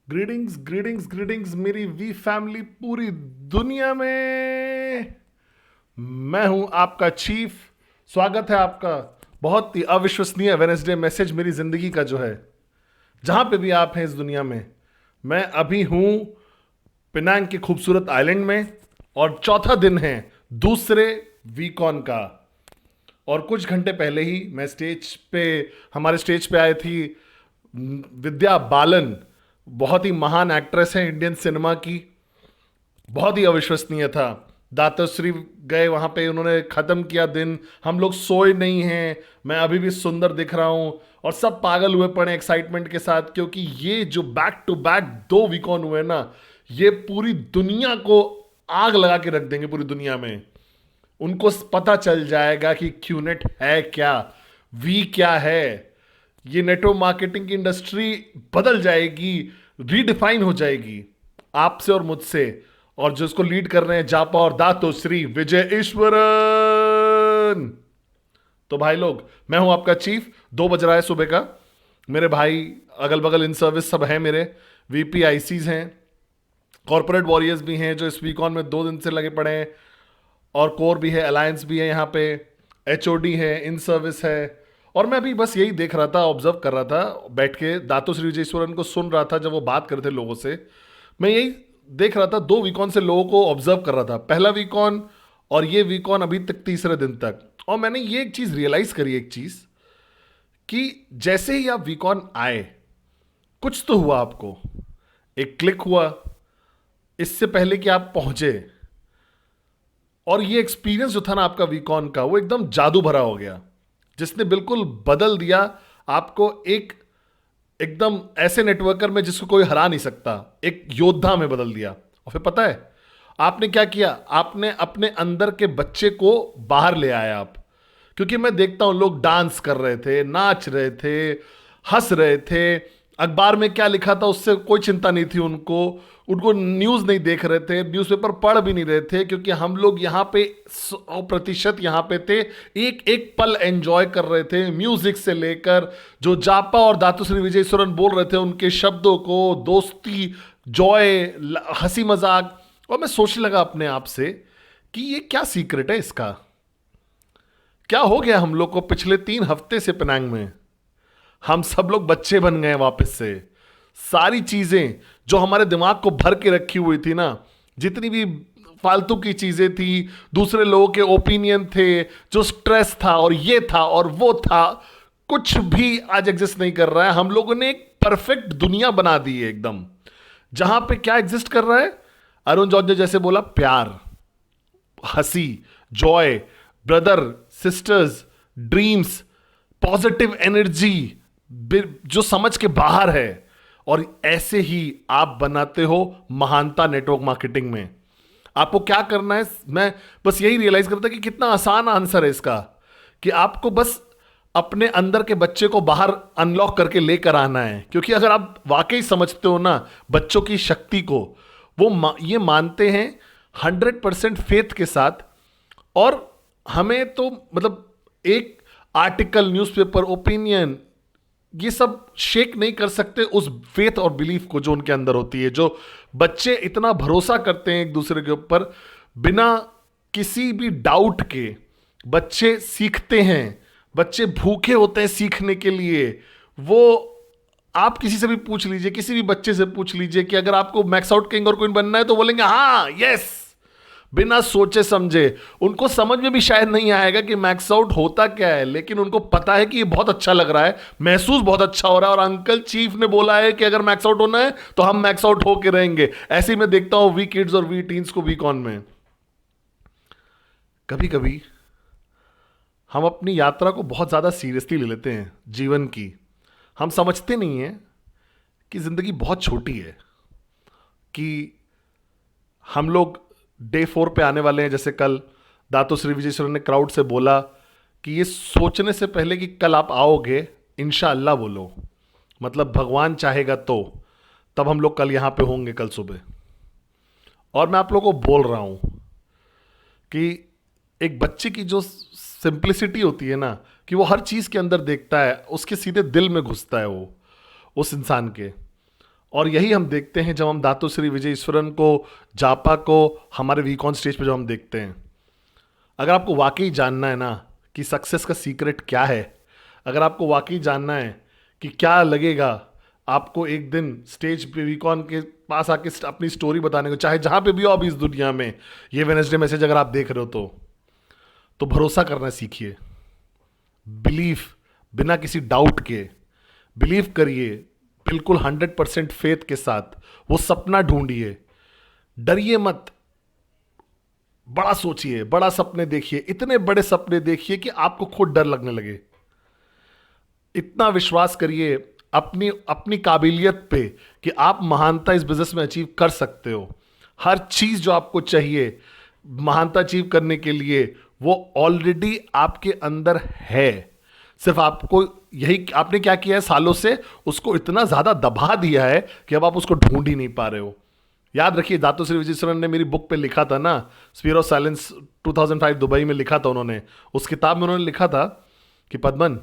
Greetings greetings greetings मेरी we family पूरी दुनिया में। मैं हूं आपका चीफ। स्वागत है आपका बहुत ही अविश्वसनीय वेडनेसडे मैसेज मेरी जिंदगी का जो है, जहां पे भी आप हैं इस दुनिया में। मैं अभी हूं पिनांग के खूबसूरत आइलैंड में और चौथा दिन है दूसरे वीकॉन का। और कुछ घंटे पहले ही मैं हमारे स्टेज पे आई थी विद्या बालन। बहुत ही महान एक्ट्रेस है इंडियन सिनेमा की, बहुत ही अविश्वसनीय था। दातोश्री गए वहां पे, उन्होंने खत्म किया दिन। हम लोग सोए नहीं हैं, मैं अभी भी सुंदर दिख रहा हूं और सब पागल हुए पड़े एक्साइटमेंट के साथ, क्योंकि ये जो बैक टू बैक 2 वीकॉन हुए ना, ये पूरी दुनिया को आग लगा के रख देंगे। पूरी दुनिया में उनको पता चल जाएगा कि क्यूनेट है क्या, वी क्या है। ये नेटवर्क मार्केटिंग की इंडस्ट्री बदल जाएगी, रीडिफाइन हो जाएगी आपसे और मुझसे। और जो इसको लीड कर रहे हैं जापा और दातोश्री विजय ईश्वरन। तो भाई लोग, मैं हूं आपका चीफ। 2 बज रहा है सुबह का। मेरे भाई अगल बगल इन सर्विस सब हैं, मेरे वीपी आईसीज हैं, कॉर्पोरेट वॉरियर्स भी हैं जो इस वीकॉन में 2 दिन से लगे पड़े हैं, और कोर भी है, अलायंस भी है, यहाँ पे एचओडी है, इन सर्विस है। और मैं अभी बस यही देख रहा था, ऑब्जर्व कर रहा था बैठ के, दातोश्री विजयेश्वरन को सुन रहा था जब वो बात करते लोगों से। मैं यही देख रहा था, 2 वीकॉन से लोगों को ऑब्जर्व कर रहा था, पहला वीकॉन और ये वीकॉन अभी तक तीसरे दिन तक। और मैंने ये एक चीज रियलाइज करी, एक चीज कि जैसे ही आप वीकॉन आए कुछ तो हुआ आपको, एक क्लिक हुआ इससे पहले कि आप पहुंचे। और ये एक्सपीरियंस जो था ना आपका वीकॉन का, वो एकदम जादू भरा हो गया, जिसने बिल्कुल बदल दिया आपको एक एकदम ऐसे नेटवर्कर में जिसको कोई हरा नहीं सकता, एक योद्धा में बदल दिया। और फिर पता है आपने क्या किया? आपने अपने अंदर के बच्चे को बाहर ले आया आप। क्योंकि मैं देखता हूं लोग डांस कर रहे थे, नाच रहे थे, हंस रहे थे, अखबार में क्या लिखा था उससे कोई चिंता नहीं थी उनको न्यूज़ नहीं देख रहे थे, न्यूज़पेपर पढ़ भी नहीं रहे थे, क्योंकि हम लोग यहाँ पे 100% यहाँ पे थे, एक एक पल एंजॉय कर रहे थे। म्यूजिक से लेकर जो जापा और दातोश्री विजयेश्वरन बोल रहे थे उनके शब्दों को, दोस्ती, जॉय, हंसी मजाक। और मैं सोचने लगा अपने आप से कि ये क्या सीक्रेट है इसका, क्या हो गया हम लोग को पिछले 3 हफ्ते से पिनांग में। हम सब लोग बच्चे बन गए वापस से। सारी चीजें जो हमारे दिमाग को भर के रखी हुई थी ना, जितनी भी फालतू की चीजें थी, दूसरे लोगों के ओपिनियन थे, जो स्ट्रेस था और ये था और वो था, कुछ भी आज एग्जिस्ट नहीं कर रहा है। हम लोगों ने एक परफेक्ट दुनिया बना दी है एकदम, जहां पे क्या एग्जिस्ट कर रहा है? अरुण जॉर्ज ने जैसे बोला, प्यार, हंसी, Joy, brother sisters, dreams, positive energy, जो समझ के बाहर है। और ऐसे ही आप बनाते हो महानता नेटवर्क मार्केटिंग में। आपको क्या करना है? मैं बस यही रियलाइज करता कि कितना आसान आंसर है इसका, कि आपको बस अपने अंदर के बच्चे को बाहर अनलॉक करके लेकर आना है। क्योंकि अगर आप वाकई समझते हो ना बच्चों की शक्ति को, वो ये मानते हैं 100% फेथ के साथ। और हमें तो मतलब एक आर्टिकल, न्यूज़पेपर, ओपिनियन, ये सब शेक नहीं कर सकते उस फेथ और बिलीफ को जो उनके अंदर होती है। जो बच्चे इतना भरोसा करते हैं एक दूसरे के ऊपर, बिना किसी भी डाउट के बच्चे सीखते हैं, बच्चे भूखे होते हैं सीखने के लिए। वो आप किसी से भी पूछ लीजिए, किसी भी बच्चे से पूछ लीजिए कि अगर आपको मैक्स आउट किंग और क्वीन बनना है तो बोलेंगे हाँ, यस, बिना सोचे समझे। उनको समझ में भी शायद नहीं आएगा कि मैक्स आउट होता क्या है, लेकिन उनको पता है कि ये बहुत अच्छा लग रहा है, महसूस बहुत अच्छा हो रहा है, और अंकल चीफ ने बोला है कि अगर मैक्स आउट होना है तो हम मैक्स आउट होके रहेंगे। ऐसे ही मैं देखता हूं वी किड्स और वी टीन्स को वीकॉन में। कभी कभी हम अपनी यात्रा को बहुत ज़्यादा सीरियसली ले लेते हैं जीवन की। हम समझते नहीं हैं कि ज़िंदगी बहुत छोटी है, कि हम लोग डे 4 पे आने वाले हैं। जैसे कल दातोश्री विजयेश्वरन ने क्राउड से बोला कि ये सोचने से पहले कि कल आप आओगे, इंशाअल्लाह बोलो, मतलब भगवान चाहेगा तो तब हम लोग कल यहाँ पे होंगे कल सुबह। और मैं आप लोगों को बोल रहा हूँ कि एक बच्चे की जो सिंप्लिसिटी होती है ना, कि वो हर चीज़ के अंदर देखता है, उसके सीधे दिल में घुसता है वो उस इंसान के। और यही हम देखते हैं जब हम दातोश्री विजय ईश्वरन को, जापा को हमारे वीकॉन स्टेज पे जब हम देखते हैं। अगर आपको वाकई जानना है ना कि सक्सेस का सीक्रेट क्या है, अगर आपको वाकई जानना है कि क्या लगेगा आपको एक दिन स्टेज पे वीकॉन के पास आके अपनी स्टोरी बताने को, चाहे जहाँ पे भी हो अभी इस दुनिया में, ये वेडनेसडे मैसेज अगर आप देख रहे हो तो भरोसा करना सीखिए। बिलीव, बिना किसी डाउट के बिलीव करिए, बिल्कुल 100% फेथ के साथ वो सपना ढूंढिए। डरिए मत, बड़ा सोचिए, बड़ा सपने देखिए, इतने बड़े सपने देखिए कि आपको खुद डर लगने लगे। इतना विश्वास करिए अपनी अपनी काबिलियत पे कि आप महानता इस बिजनेस में अचीव कर सकते हो। हर चीज जो आपको चाहिए महानता अचीव करने के लिए वो ऑलरेडी आपके अंदर है। सिर्फ आपको यही, आपने क्या किया है सालों से, उसको इतना ज्यादा दबा दिया है कि अब आप उसको ढूंढ ही नहीं पा रहे हो। याद रखिए, दातोश्री विजयेश्वरन ने मेरी बुक पे लिखा था ना, स्पीयर ऑफ साइलेंस 2005 दुबई में लिखा था उन्होंने। उस किताब में उन्होंने लिखा था कि पद्मन,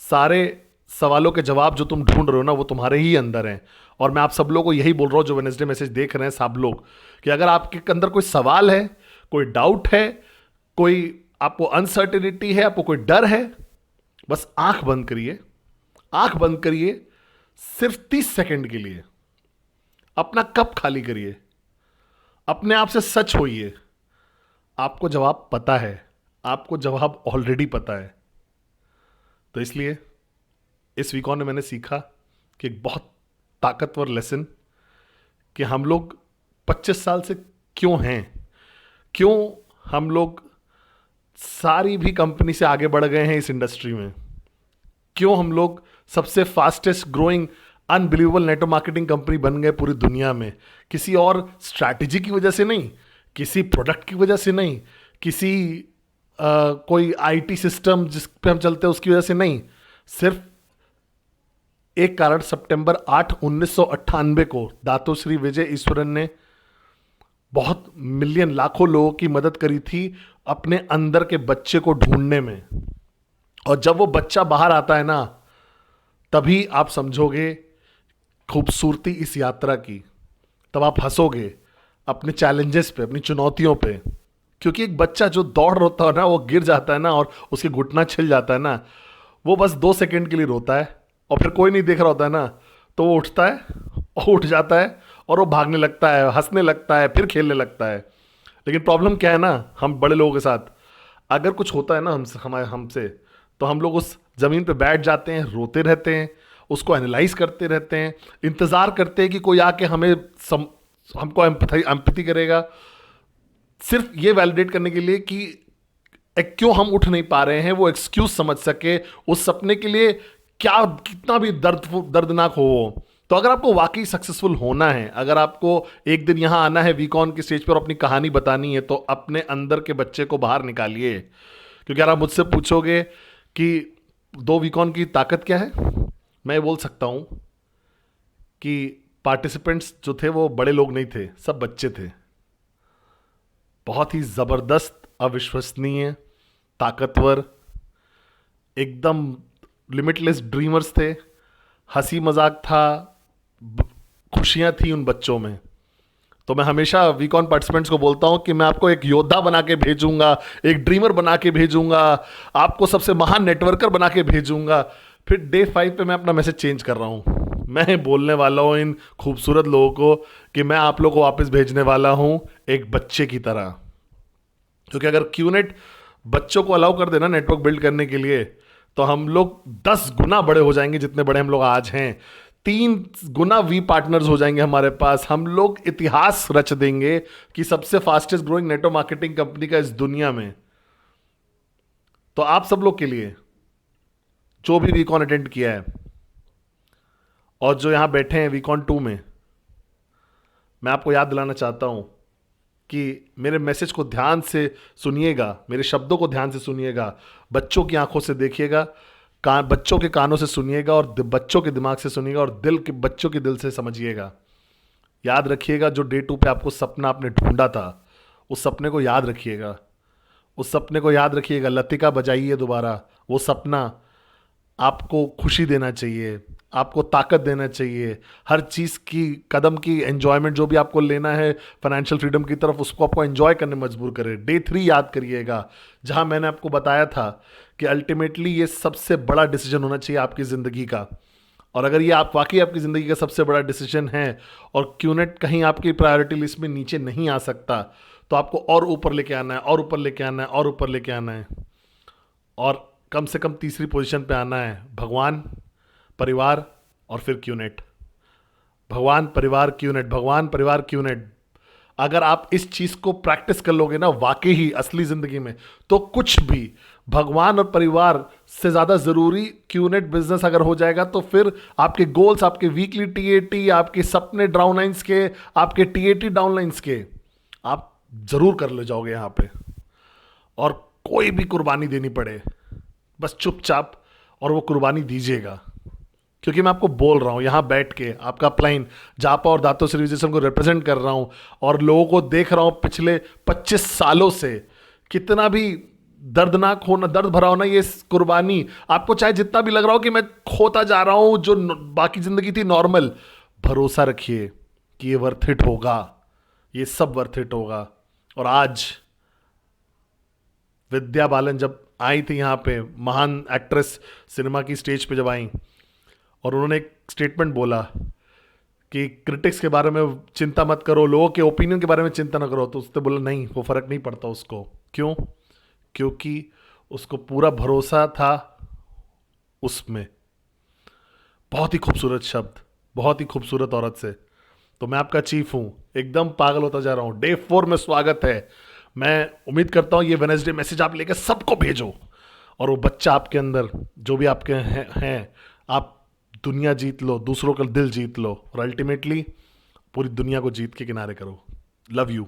सारे सवालों के जवाब जो तुम ढूंढ रहे हो ना वो तुम्हारे ही अंदर हैं। और मैं आप सब लोगों को यही बोल रहा हूं जो वेडनेसडे मैसेज देख रहे हैं सब लोग, कि अगर आपके अंदर कोई सवाल है, कोई डाउट है, कोई आपको अनसर्टेनिटी है, आपको कोई डर है, बस आंख बंद करिए, आंख बंद करिए, सिर्फ 30 सेकंड के लिए अपना कप खाली करिए, अपने आप से सच होइए। आपको जवाब पता है, आपको जवाब ऑलरेडी पता है। तो इसलिए इस वीकॉन में मैंने सीखा कि एक बहुत ताकतवर लेसन, कि हम लोग 25 साल से क्यों हैं, क्यों हम लोग सारी भी कंपनी से आगे बढ़ गए हैं इस इंडस्ट्री में, क्यों हम लोग सबसे fastest growing unbelievable network marketing company बन गए पूरी दुनिया में। किसी और स्ट्रैटेजी की वजह से नहीं, किसी प्रोडक्ट की वजह से नहीं, किसी कोई आईटी सिस्टम जिस पे हम चलते हैं उसकी वजह से नहीं, सिर्फ एक कारण, सितंबर 8 1998 को दातोश्री विजय ईश्वरन ने बहुत मिलियन, लाखों लोगों की मदद करी थी अपने अंदर के बच्चे को ढूंढने में। और जब वो बच्चा बाहर आता है ना, तभी आप समझोगे खूबसूरती इस यात्रा की, तब आप हंसोगे अपने चैलेंजेस पे, अपनी चुनौतियों पे। क्योंकि एक बच्चा जो दौड़ रोता है ना, वो गिर जाता है ना और उसके घुटना छिल जाता है ना, वो बस 2 सेकंड के लिए रोता है और फिर कोई नहीं देख रहा होता है ना, तो वो उठता है और उठ जाता है और वो भागने लगता है, हंसने लगता है, फिर खेलने लगता है। लेकिन प्रॉब्लम क्या है ना, हम बड़े लोगों के साथ अगर कुछ होता है ना हमसे, तो हम लोग उस जमीन पे बैठ जाते हैं, रोते रहते हैं, उसको एनालाइज करते रहते हैं, इंतजार करते हैं कि कोई आके हमको एम्पैथी करेगा, सिर्फ ये वैलिडेट करने के लिए कि क्यों हम उठ नहीं पा रहे हैं, वो एक्सक्यूज समझ सके उस सपने के लिए, क्या कितना भी दर्दनाक हो वो। तो अगर आपको वाकई सक्सेसफुल होना है, अगर आपको एक दिन यहां आना है वीकॉन के स्टेज पर अपनी कहानी बतानी है, तो अपने अंदर के बच्चे को बाहर निकालिए। क्योंकि अगर आप मुझसे पूछोगे कि 2 वीकॉन की ताकत क्या है, मैं बोल सकता हूं कि पार्टिसिपेंट्स जो थे वो बड़े लोग नहीं थे, सब बच्चे थे। बहुत ही जबरदस्त, अविश्वसनीय, ताकतवर, एकदम लिमिटलेस ड्रीमर्स थे। हंसी मजाक था, खुशियां थी उन बच्चों में। तो मैं हमेशा वीकॉन पार्टिसिपेंट्स को बोलता हूं कि मैं आपको एक योद्धा बना के भेजूंगा, एक ड्रीमर बना के भेजूंगा, आपको सबसे महान नेटवर्कर बना के भेजूंगा। फिर डे 5 पे मैं अपना मैसेज चेंज कर रहा हूं। मैं बोलने वाला हूं इन खूबसूरत लोगों को कि मैं आप लोगों को वापस भेजने वाला हूं एक बच्चे की तरह। क्योंकि अगर क्यूनेट बच्चों को अलाउ कर देना नेटवर्क बिल्ड करने के लिए, तो हम लोग 10 गुना बड़े हो जाएंगे जितने बड़े हम लोग आज हैं। 3 गुना वी पार्टनर्स हो जाएंगे हमारे पास। हम लोग इतिहास रच देंगे कि सबसे fastest growing network marketing company का इस दुनिया में। तो आप सब लोग के लिए जो भी वीकॉन अटेंड किया है और जो यहां बैठे हैं वीकॉन 2 में, मैं आपको याद दिलाना चाहता हूं कि मेरे मैसेज को ध्यान से सुनिएगा, मेरे शब्दों को ध्यान से सुनिएगा, बच्चों की आंखों से देखिएगा, बच्चों के कानों से सुनिएगा और बच्चों के दिमाग से सुनिएगा और दिल के बच्चों के दिल से समझिएगा। याद रखिएगा, जो डे 2 पे आपको सपना आपने ढूंढा था, उस सपने को याद रखिएगा, उस सपने को याद रखिएगा। लतिका बजाइए दोबारा। वो सपना आपको खुशी देना चाहिए, आपको ताकत देना चाहिए, हर चीज़ की कदम की एंजॉयमेंट जो भी आपको लेना है फाइनेंशियल फ्रीडम की तरफ, उसको आपको एंजॉय करने मजबूर करे। डे 3 याद करिएगा, जहां मैंने आपको बताया था कि अल्टीमेटली ये सबसे बड़ा डिसीजन होना चाहिए आपकी ज़िंदगी का। और अगर ये आप वाकई आपकी ज़िंदगी का सबसे बड़ा डिसीजन है और क्यूनेट कहीं आपकी प्रायोरिटी लिस्ट में नीचे नहीं आ सकता, तो आपको और ऊपर लेके आना है, और ऊपर लेके आना है, और ऊपर लेके आना है, और कम से कम तीसरी पोजीशन पे आना है। भगवान, परिवार और फिर क्यूनेट। भगवान, परिवार, क्यूनेट, भगवान, परिवार, क्यूनेट। अगर आप इस चीज को प्रैक्टिस कर लोगे ना वाकई ही असली जिंदगी में, तो कुछ भी भगवान और परिवार से ज्यादा जरूरी क्यूनेट बिजनेस अगर हो जाएगा, तो फिर आपके गोल्स, आपके वीकली टीएटी, आपके सपने डाउनलाइंस के, आपके टीएटी डाउनलाइंस के, आप जरूर कर ले जाओगे यहां पे। और कोई भी कुर्बानी देनी पड़े, बस चुपचाप और वो कुर्बानी दीजिएगा। क्योंकि मैं आपको बोल रहा हूं यहां बैठ के, आपका अपलाइन जापा और दातो सिविलाइजेशन को रिप्रेजेंट कर रहा हूं और लोगों को देख रहा हूं पिछले 25 सालों से। कितना भी दर्दनाक होना, दर्द भरा होना ये कुर्बानी, आपको चाहे जितना भी लग रहा हो कि मैं खोता जा रहा हूं जो बाकी जिंदगी थी नॉर्मल, भरोसा रखिए कि ये वर्थ इट होगा, ये सब वर्थ इट होगा। और आज विद्या बालन जब आई थी यहाँ पे, महान एक्ट्रेस सिनेमा की स्टेज पे जब आई और उन्होंने एक स्टेटमेंट बोला कि क्रिटिक्स के बारे में चिंता मत करो, लोगों के ओपिनियन के बारे में चिंता ना करो, तो उसने बोला नहीं, वो फर्क नहीं पड़ता उसको। क्यों? क्योंकि उसको पूरा भरोसा था उसमें। बहुत ही खूबसूरत शब्द, बहुत ही खूबसूरत औरत से। तो मैं आपका चीफ हूं, एकदम पागल होता जा रहा हूं। डे 4 में स्वागत है। मैं उम्मीद करता हूं ये वेडनेसडे मैसेज आप लेकर सबको भेजो, और वो बच्चा आपके अंदर जो भी आपके हैं, आप दुनिया जीत लो, दूसरों का दिल जीत लो और अल्टीमेटली पूरी दुनिया को जीत के किनारे करो। Love you.